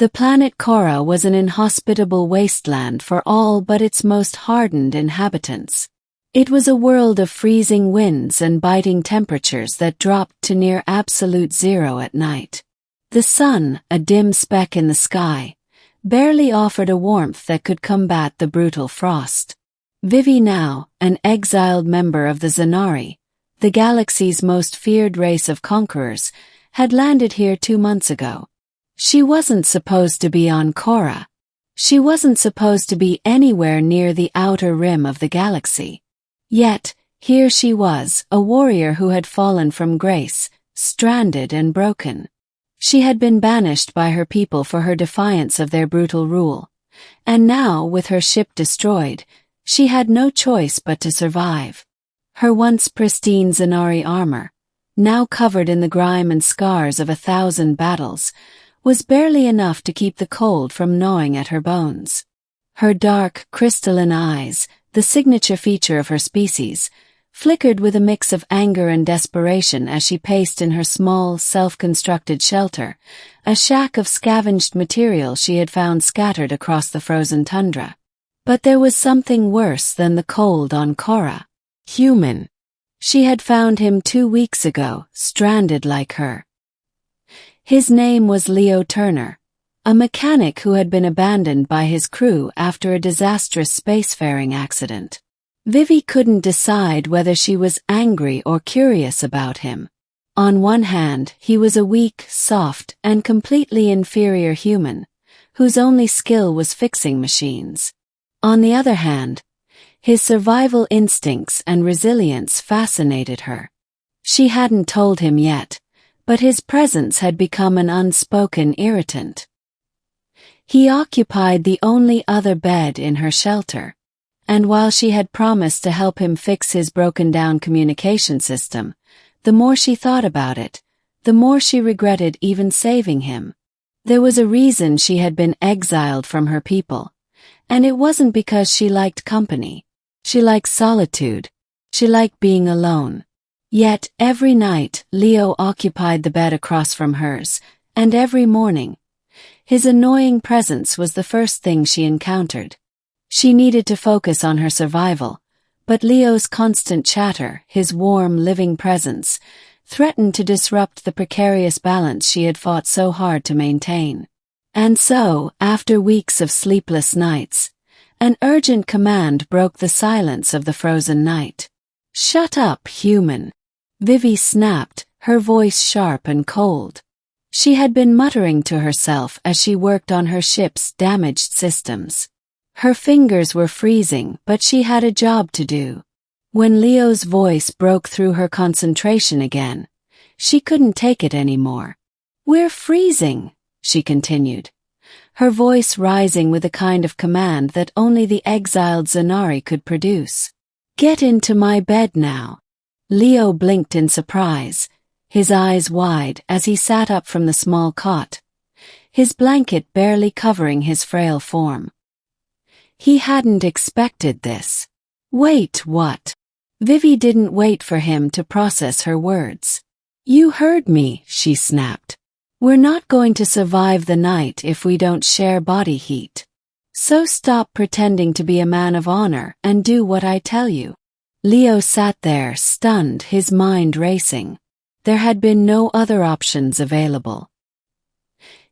The planet Korra was an inhospitable wasteland for all but its most hardened inhabitants. It was a world of freezing winds and biting temperatures that dropped to near absolute zero at night. The sun, a dim speck in the sky, barely offered a warmth that could combat the brutal frost. Vivi Nao, an exiled member of the Zhanari, the galaxy's most feared race of conquerors, had landed here 2 months ago. She wasn't supposed to be on Korra. She wasn't supposed to be anywhere near the outer rim of the galaxy. Yet, here she was, a warrior who had fallen from grace, stranded and broken. She had been banished by her people for her defiance of their brutal rule. And now, with her ship destroyed, she had no choice but to survive. Her once pristine Zhanari armor, now covered in the grime and scars of 1,000 battles, was barely enough to keep the cold from gnawing at her bones. Her dark, crystalline eyes, the signature feature of her species, flickered with a mix of anger and desperation as she paced in her small, self-constructed shelter, a shack of scavenged material she had found scattered across the frozen tundra. But there was something worse than the cold on Korra. Human. She had found him 2 weeks ago, stranded like her. His name was Leo Turner, a mechanic who had been abandoned by his crew after a disastrous spacefaring accident. Vivi couldn't decide whether she was angry or curious about him. On one hand, he was a weak, soft, and completely inferior human, whose only skill was fixing machines. On the other hand, his survival instincts and resilience fascinated her. She hadn't told him yet, but his presence had become an unspoken irritant. He occupied the only other bed in her shelter, and while she had promised to help him fix his broken-down communication system, the more she thought about it, the more she regretted even saving him. There was a reason she had been exiled from her people, and it wasn't because she liked company. She liked solitude. She liked being alone. Yet, every night, Leo occupied the bed across from hers, and every morning, his annoying presence was the first thing she encountered. She needed to focus on her survival, but Leo's constant chatter, his warm, living presence, threatened to disrupt the precarious balance she had fought so hard to maintain. And so, after weeks of sleepless nights, an urgent command broke the silence of the frozen night. "Shut up, human," Vivi snapped, her voice sharp and cold. She had been muttering to herself as she worked on her ship's damaged systems. Her fingers were freezing, but she had a job to do. When Leo's voice broke through her concentration again, she couldn't take it anymore. "We're freezing," she continued, her voice rising with a kind of command that only the exiled Zhanari could produce. "Get into my bed now." Leo blinked in surprise, his eyes wide as he sat up from the small cot, his blanket barely covering his frail form. He hadn't expected this. "Wait, what?" Vivi didn't wait for him to process her words. "You heard me," she snapped. "We're not going to survive the night if we don't share body heat. So stop pretending to be a man of honor and do what I tell you." Leo sat there, stunned, his mind racing. There had been no other options available.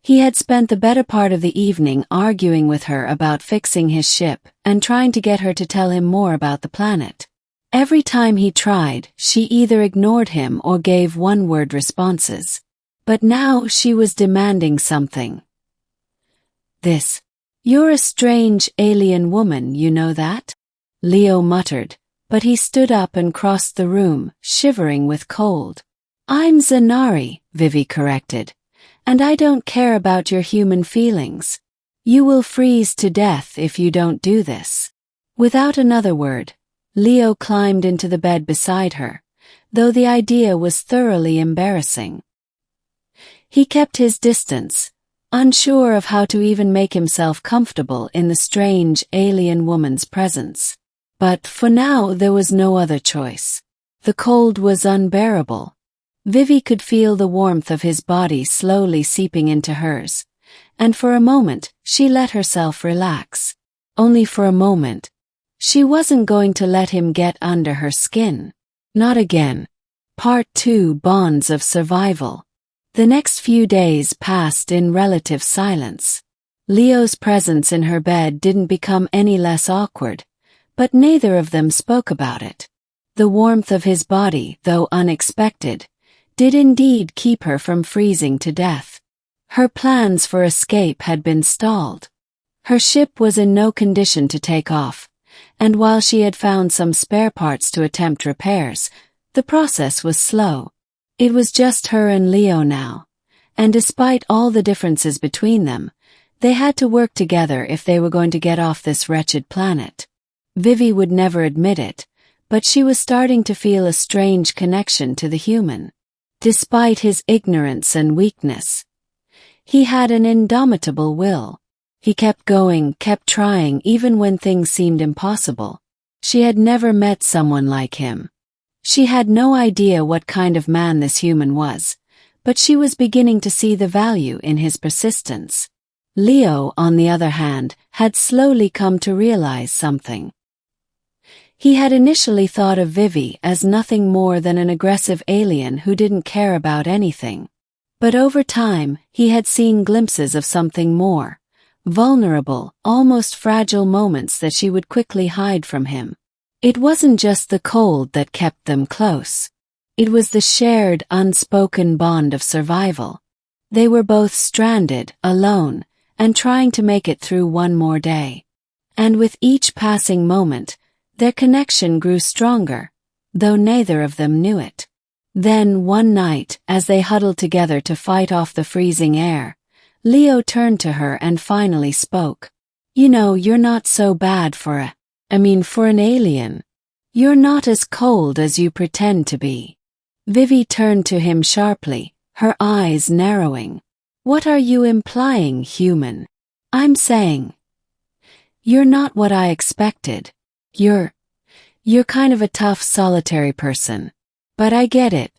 He had spent the better part of the evening arguing with her about fixing his ship and trying to get her to tell him more about the planet. Every time he tried, she either ignored him or gave one-word responses. But now she was demanding something. "You're a strange alien woman, you know that?" Leo muttered, but he stood up and crossed the room, shivering with cold. "I'm Zhanari," Vivi corrected, "and I don't care about your human feelings. You will freeze to death if you don't do this." Without another word, Leo climbed into the bed beside her, though the idea was thoroughly embarrassing. He kept his distance, unsure of how to even make himself comfortable in the strange alien woman's presence. But for now there was no other choice. The cold was unbearable. Vivi could feel the warmth of his body slowly seeping into hers, and for a moment, she let herself relax. Only for a moment. She wasn't going to let him get under her skin. Not again. Part 2: Bonds of Survival. The next few days passed in relative silence. Leo's presence in her bed didn't become any less awkward, but neither of them spoke about it. The warmth of his body, though unexpected, did indeed keep her from freezing to death. Her plans for escape had been stalled. Her ship was in no condition to take off, and while she had found some spare parts to attempt repairs, the process was slow. It was just her and Leo now, and despite all the differences between them, they had to work together if they were going to get off this wretched planet. Vivi would never admit it, but she was starting to feel a strange connection to the human. Despite his ignorance and weakness, he had an indomitable will. He kept going, kept trying even when things seemed impossible. She had never met someone like him. She had no idea what kind of man this human was, but she was beginning to see the value in his persistence. Leo, on the other hand, had slowly come to realize something. He had initially thought of Vivi as nothing more than an aggressive alien who didn't care about anything. But over time, he had seen glimpses of something more. Vulnerable, almost fragile moments that she would quickly hide from him. It wasn't just the cold that kept them close. It was the shared, unspoken bond of survival. They were both stranded, alone, and trying to make it through one more day. And with each passing moment, their connection grew stronger, though neither of them knew it. Then, one night, as they huddled together to fight off the freezing air, Leo turned to her and finally spoke. "You know, you're not so bad for for an alien. You're not as cold as you pretend to be." Vivi turned to him sharply, her eyes narrowing. "What are you implying, human?" "I'm saying, you're not what I expected. You're kind of a tough, solitary person. But I get it.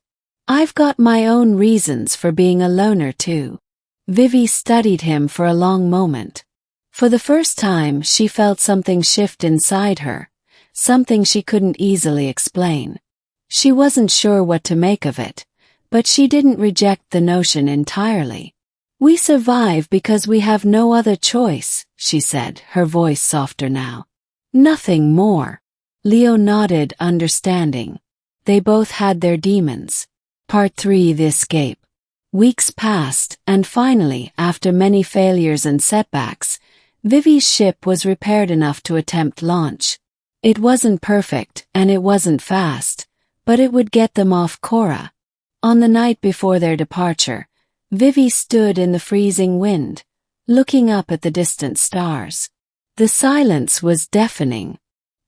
I've got my own reasons for being a loner too." Vivi studied him for a long moment. For the first time, she felt something shift inside her, something she couldn't easily explain. She wasn't sure what to make of it, but she didn't reject the notion entirely. "We survive because we have no other choice," she said, her voice softer now. "Nothing more." Leo nodded, understanding. They both had their demons. Part 3: The Escape. Weeks passed, and finally, after many failures and setbacks, Vivi's ship was repaired enough to attempt launch. It wasn't perfect, and it wasn't fast, but it would get them off Cora. On the night before their departure, Vivi stood in the freezing wind, looking up at the distant stars. The silence was deafening.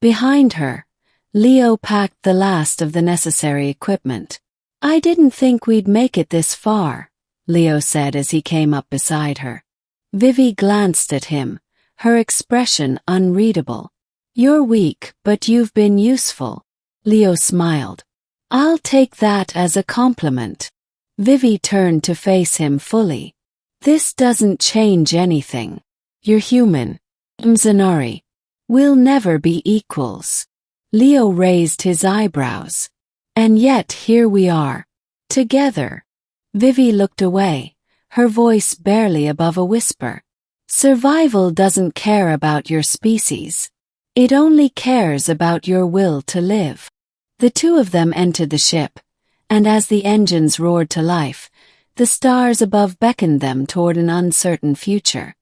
Behind her, Leo packed the last of the necessary equipment. "I didn't think we'd make it this far," Leo said as he came up beside her. Vivi glanced at him, her expression unreadable. "You're weak, but you've been useful." Leo smiled. "I'll take that as a compliment." Vivi turned to face him fully. "This doesn't change anything. You're human. I'm Zhanari. We'll never be equals." Leo raised his eyebrows. "And yet here we are. Together." Vivi looked away, her voice barely above a whisper. "Survival doesn't care about your species. It only cares about your will to live." The two of them entered the ship, and as the engines roared to life, the stars above beckoned them toward an uncertain future.